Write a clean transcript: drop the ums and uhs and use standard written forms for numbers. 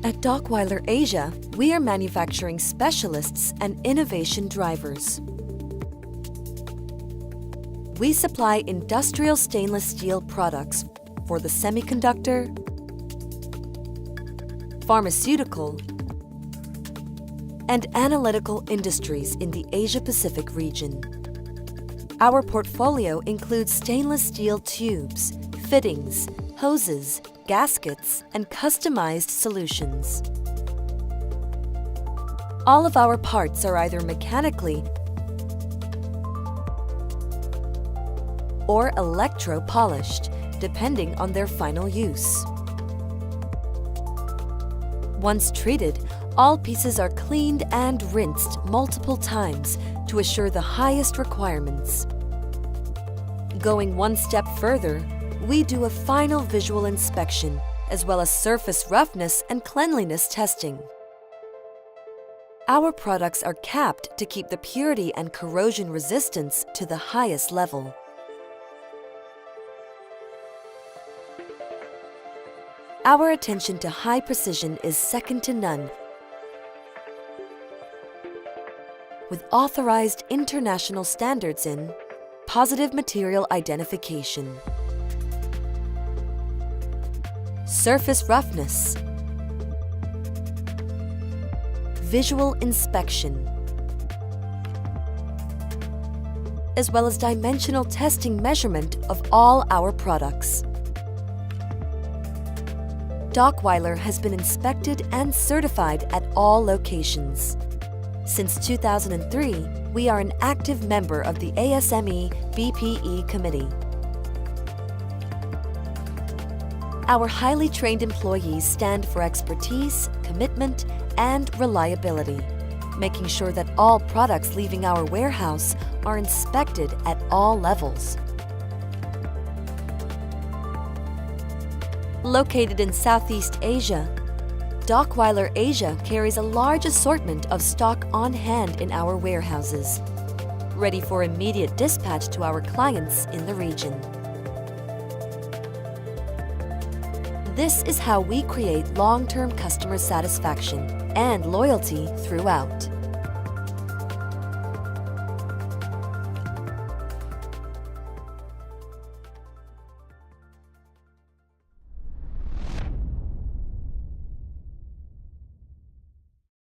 At Dockweiler Asia, we are manufacturing specialists and innovation drivers. We supply industrial stainless steel products for the semiconductor, pharmaceutical, and analytical industries in the Asia-Pacific region. Our portfolio includes stainless steel tubes, fittings, hoses, gaskets, and customized solutions. All of our parts are either mechanically or electro-polished, depending on their final use. Once treated, all pieces are cleaned and rinsed multiple times to assure the highest requirements. Going one step further, we do a final visual inspection, as well as surface roughness and cleanliness testing. Our products are capped to keep the purity and corrosion resistance to the highest level. Our attention to high precision is second to none, with authorized international standards in positive material identification, surface roughness, visual inspection, as well as dimensional testing measurement of all our products. Dockweiler has been inspected and certified at all locations. Since 2003, we are an active member of the ASME BPE Committee. Our highly trained employees stand for expertise, commitment, and reliability, making sure that all products leaving our warehouse are inspected at all levels. Located in Southeast Asia, Dockweiler Asia carries a large assortment of stock on hand in our warehouses, ready for immediate dispatch to our clients in the region. This is how we create long-term customer satisfaction and loyalty throughout.